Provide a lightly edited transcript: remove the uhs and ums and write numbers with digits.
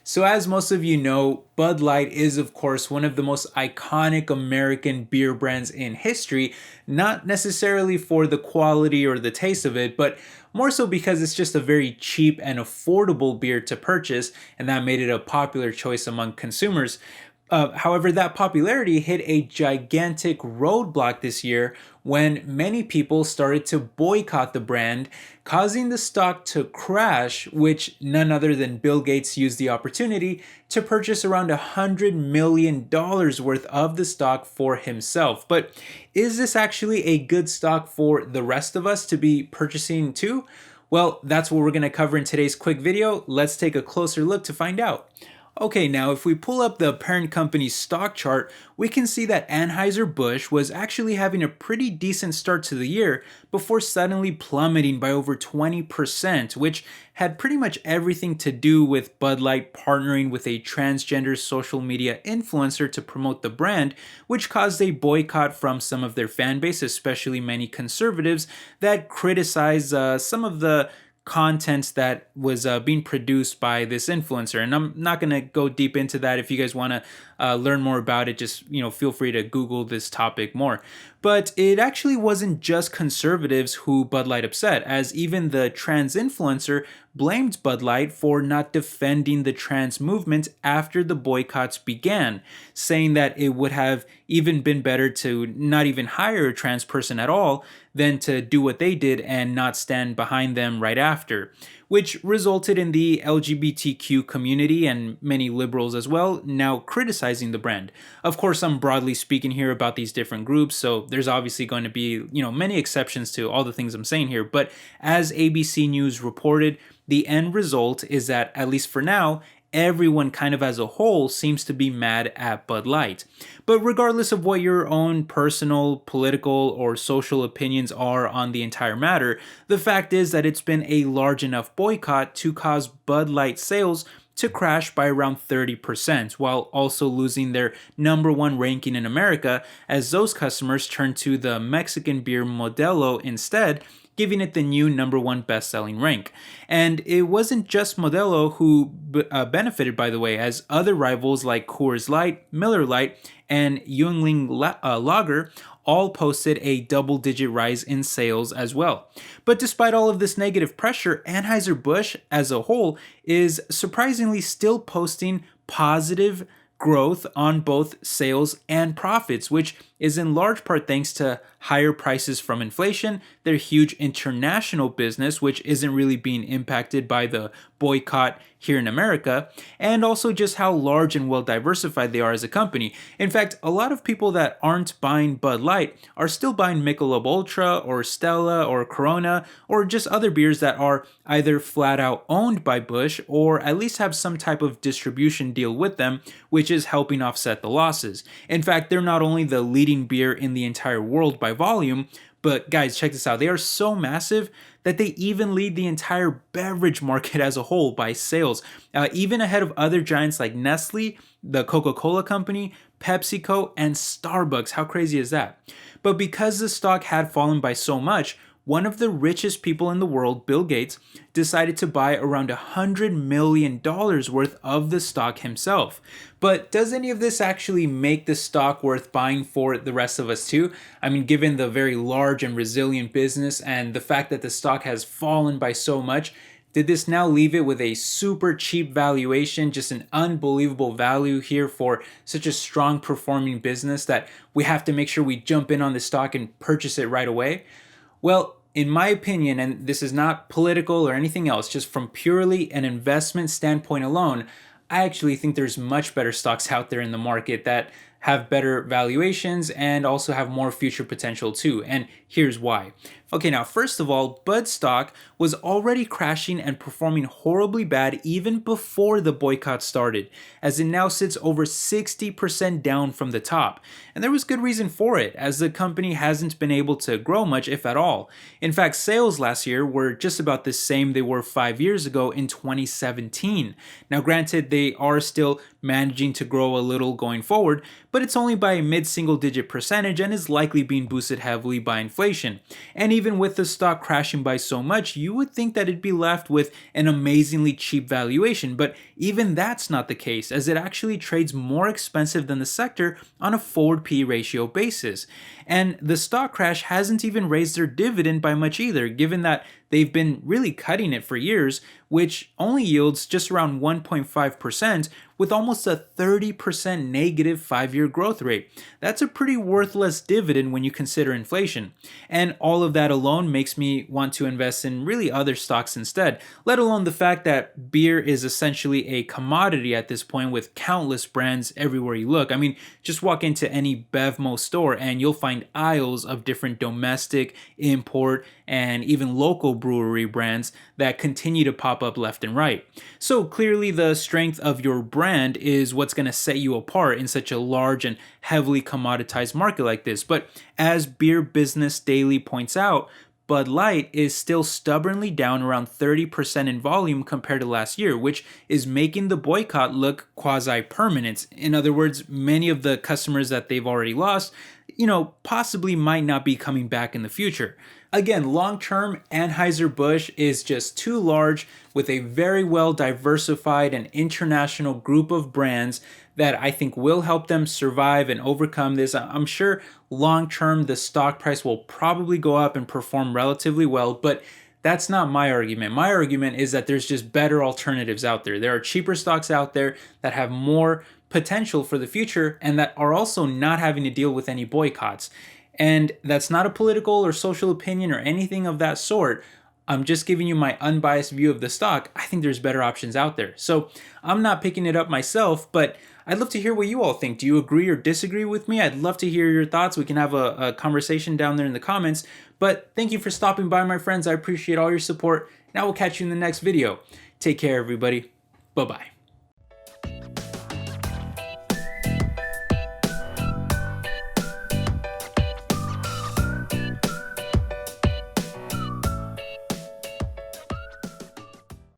So, as most of you know, Bud Light is, of course, one of the most iconic American beer brands in history, not necessarily for the quality or the taste of it, but more so because it's just a very cheap and affordable beer to purchase, and that made it a popular choice among consumers. However, that popularity hit a gigantic roadblock this year when many people started to boycott the brand, causing the stock to crash, which none other than Bill Gates used the opportunity to purchase around $100 million worth of the stock for himself. But is this actually a good stock for the rest of us to be purchasing too? Well, that's what we're going to cover in today's quick video. Let's take a closer look to find out. Okay, now if we pull up the parent company's stock chart, we can see that Anheuser-Busch was actually having a pretty decent start to the year before suddenly plummeting by over 20%, which had pretty much everything to do with Bud Light partnering with a transgender social media influencer to promote the brand, which caused a boycott from some of their fan base, especially many conservatives that criticize some of the content that was being produced by this influencer. And I'm not going to go deep into that. If you guys want to learn more about it, just feel free to Google this topic more. But it actually wasn't just conservatives who Bud Light upset, as even the trans influencer blamed Bud Light for not defending the trans movement after the boycotts began, saying that it would have even been better to not even hire a trans person at all than to do what they did and not stand behind them right after, which resulted in the LGBTQ community and many liberals as well now criticizing the brand. Of course, I'm broadly speaking here about these different groups, so there's obviously going to be, many exceptions to all the things I'm saying here, but as ABC News reported, the end result is that, at least for now, everyone kind of as a whole seems to be mad at Bud Light. But regardless of what your own personal, political, or social opinions are on the entire matter, the fact is that it's been a large enough boycott to cause Bud Light sales to crash by around 30%, while also losing their #1 ranking in America as those customers turn to the Mexican beer Modelo instead, giving it the new #1 best-selling rank. And it wasn't just Modelo who benefited, by the way, as other rivals like Coors Light, Miller Lite, and Yuengling Lager all posted a double-digit rise in sales as well. But despite all of this negative pressure, Anheuser-Busch as a whole is surprisingly still posting positive growth on both sales and profits, which is in large part thanks to higher prices from inflation, their huge international business, which isn't really being impacted by the boycott here in America, and also just how large and well diversified they are as a company. In fact, a lot of people that aren't buying Bud Light are still buying Michelob Ultra or Stella or Corona or just other beers that are either flat out owned by Busch or at least have some type of distribution deal with them, which is helping offset the losses. In fact, they're not only the leading beer in the entire world by volume, but guys, check this out. They are so massive that they even lead the entire beverage market as a whole by sales, even ahead of other giants like Nestle, the Coca-Cola Company, PepsiCo, and Starbucks. How crazy is that? But because the stock had fallen by so much, one of the richest people in the world, Bill Gates, decided to buy around $100 million worth of the stock himself. But does any of this actually make the stock worth buying for the rest of us too? I mean, given the very large and resilient business and the fact that the stock has fallen by so much, did this now leave it with a super cheap valuation, just an unbelievable value here for such a strong performing business that we have to make sure we jump in on the stock and purchase it right away? Well, in my opinion, and this is not political or anything else, just from purely an investment standpoint alone, I actually think there's much better stocks out there in the market that have better valuations and also have more future potential too. And here's why. Okay, now first of all, Bud stock was already crashing and performing horribly bad even before the boycott started, as it now sits over 60% down from the top. And there was good reason for it, as the company hasn't been able to grow much, if at all. In fact, sales last year were just about the same they were 5 years ago in 2017. Now granted, they are still managing to grow a little going forward, but it's only by a mid-single digit percentage and is likely being boosted heavily by inflation. And even with the stock crashing by so much, you would think that it'd be left with an amazingly cheap valuation, but even that's not the case, as it actually trades more expensive than the sector on a forward P/E ratio basis. And the stock crash hasn't even raised their dividend by much either, given that they've been really cutting it for years, which only yields just around 1.5%, with almost a 30% negative 5-year growth rate. That's a pretty worthless dividend when you consider inflation. And all of that alone makes me want to invest in really other stocks instead, let alone the fact that beer is essentially a commodity at this point with countless brands everywhere you look. I mean, just walk into any Bevmo store and you'll find aisles of different domestic, import, and even local brewery brands that continue to pop up left and right. So clearly the strength of your brand is what's going to set you apart in such a large and heavily commoditized market like this. But as Beer Business Daily points out, Bud Light is still stubbornly down around 30% in volume compared to last year, which is making the boycott look quasi-permanent. In other words, many of the customers that they've already lost, possibly might not be coming back in the future. Again, long-term, Anheuser-Busch is just too large with a very well diversified and international group of brands that I think will help them survive and overcome this. I'm sure long-term the stock price will probably go up and perform relatively well, but that's not my argument. My argument is that there's just better alternatives out there. There are cheaper stocks out there that have more potential for the future and that are also not having to deal with any boycotts. And that's not a political or social opinion or anything of that sort. I'm just giving you my unbiased view of the stock. I think there's better options out there. So I'm not picking it up myself, but I'd love to hear what you all think. Do you agree or disagree with me? I'd love to hear your thoughts. We can have a conversation down there in the comments. But thank you for stopping by, my friends. I appreciate all your support. And I will catch you in the next video. Take care, everybody. Bye-bye.